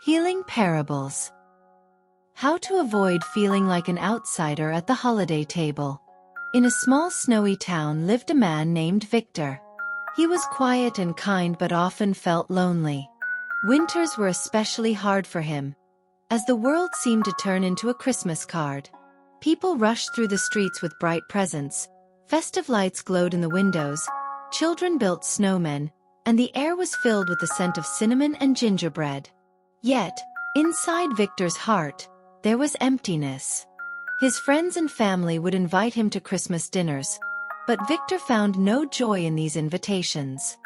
Healing parables. How to avoid feeling like an outsider at the holiday table. In a small snowy town lived a man named Victor. He was quiet and kind but often felt lonely. Winters were especially hard for him, as the world seemed to turn into a Christmas card. People rushed through the streets with bright presents, festive lights glowed in the windows, children built snowmen, and the air was filled with the scent of cinnamon and gingerbread. Yet, inside Victor's heart, there was emptiness. His friends and family would invite him to Christmas dinners, but Victor found no joy in these invitations.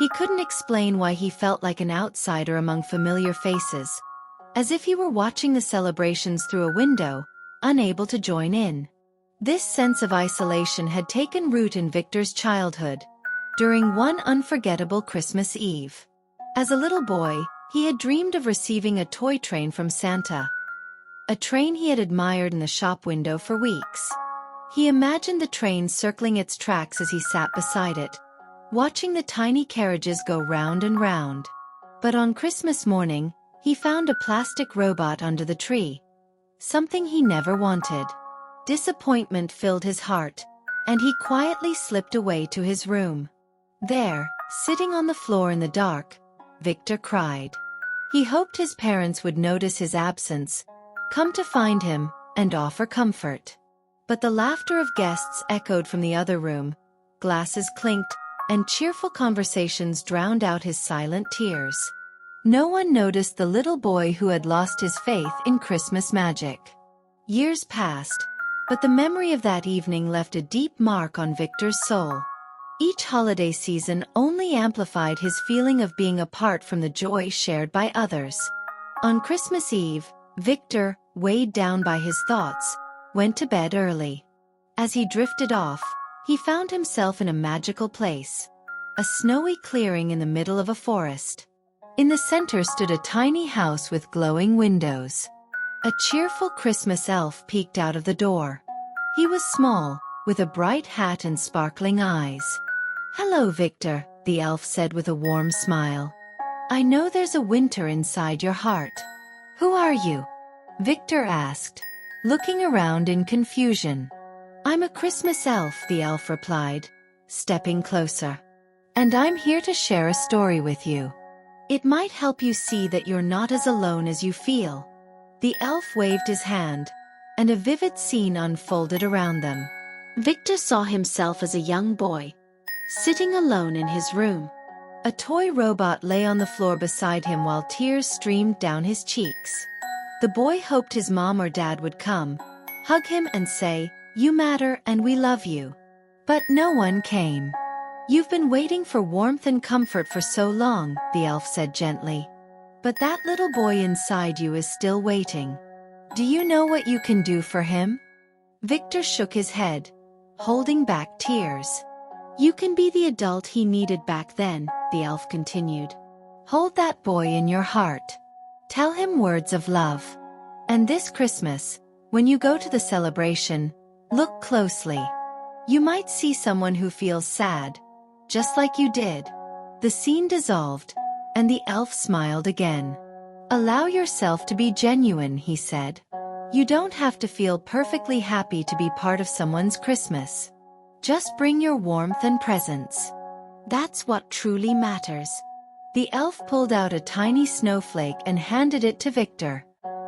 He couldn't explain why he felt like an outsider among familiar faces, as if he were watching the celebrations through a window, unable to join in. This sense of isolation had taken root in Victor's childhood, during one unforgettable Christmas Eve. As a little boy, he had dreamed of receiving a toy train from Santa, a train he had admired in the shop window for weeks. He imagined the train circling its tracks as he sat beside it, watching the tiny carriages go round and round. But on Christmas morning, he found a plastic robot under the tree, something he never wanted. Disappointment filled his heart, and he quietly slipped away to his room. There, sitting on the floor in the dark, Victor cried. He hoped his parents would notice his absence, come to find him, and offer comfort. But the laughter of guests echoed from the other room, glasses clinked, and cheerful conversations drowned out his silent tears. No one noticed the little boy who had lost his faith in Christmas magic. Years passed, but the memory of that evening left a deep mark on Victor's soul. Each holiday season only amplified his feeling of being apart from the joy shared by others. On Christmas Eve, Victor, weighed down by his thoughts, went to bed early. As he drifted off, he found himself in a magical place, a snowy clearing in the middle of a forest. In the center stood a tiny house with glowing windows. A cheerful Christmas elf peeked out of the door. He was small, with a bright hat and sparkling eyes. "Hello, Victor," the elf said with a warm smile. "I know there's a winter inside your heart." "Who are you?" Victor asked, looking around in confusion. "I'm a Christmas elf," the elf replied, stepping closer. "And I'm here to share a story with you. It might help you see that you're not as alone as you feel." The elf waved his hand, and a vivid scene unfolded around them. Victor saw himself as a young boy, sitting alone in his room. A toy robot lay on the floor beside him while tears streamed down his cheeks. The boy hoped his mom or dad would come, hug him and say, "You matter and we love you." But no one came. "You've been waiting for warmth and comfort for so long," the elf said gently. "But that little boy inside you is still waiting. Do you know what you can do for him?" Victor shook his head, holding back tears. "You can be the adult he needed back then," the elf continued. "Hold that boy in your heart. Tell him words of love. And this Christmas, when you go to the celebration, look closely. You might see someone who feels sad, just like you did." The scene dissolved, and the elf smiled again. "Allow yourself to be genuine," he said. "You don't have to feel perfectly happy to be part of someone's Christmas. Just bring your warmth and presence. That's what truly matters." The elf pulled out a tiny snowflake and handed it to Victor.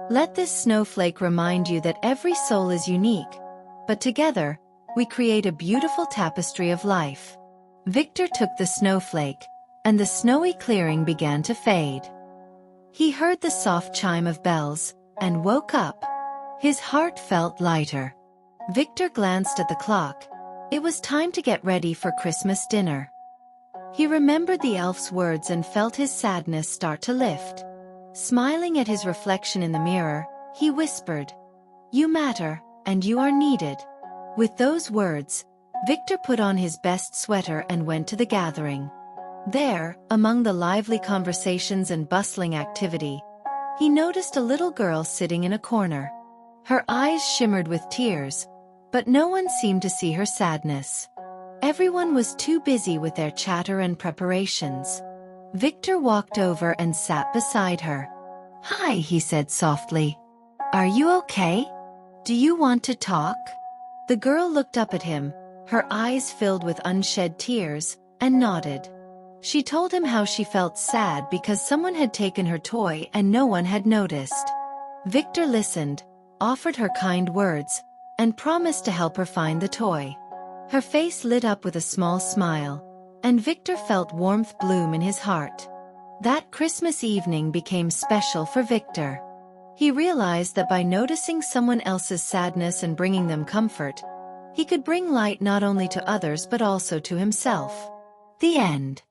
"Let this snowflake remind you that every soul is unique, but together, we create a beautiful tapestry of life." Victor took the snowflake, and the snowy clearing began to fade. He heard the soft chime of bells, and woke up. His heart felt lighter. Victor glanced at the clock. It was time to get ready for Christmas dinner. He remembered the elf's words and felt his sadness start to lift. Smiling at his reflection in the mirror, he whispered, "You matter, and you are needed." With those words, Victor put on his best sweater and went to the gathering. There, among the lively conversations and bustling activity, he noticed a little girl sitting in a corner. Her eyes shimmered with tears, but no one seemed to see her sadness. Everyone was too busy with their chatter and preparations. Victor walked over and sat beside her. "Hi," he said softly. "Are you okay? Do you want to talk?" The girl looked up at him, her eyes filled with unshed tears, and nodded. She told him how she felt sad because someone had taken her toy and no one had noticed. Victor listened, offered her kind words, and promised to help her find the toy. Her face lit up with a small smile, and Victor felt warmth bloom in his heart. That Christmas evening became special for Victor. He realized that by noticing someone else's sadness and bringing them comfort, he could bring light not only to others but also to himself. The end.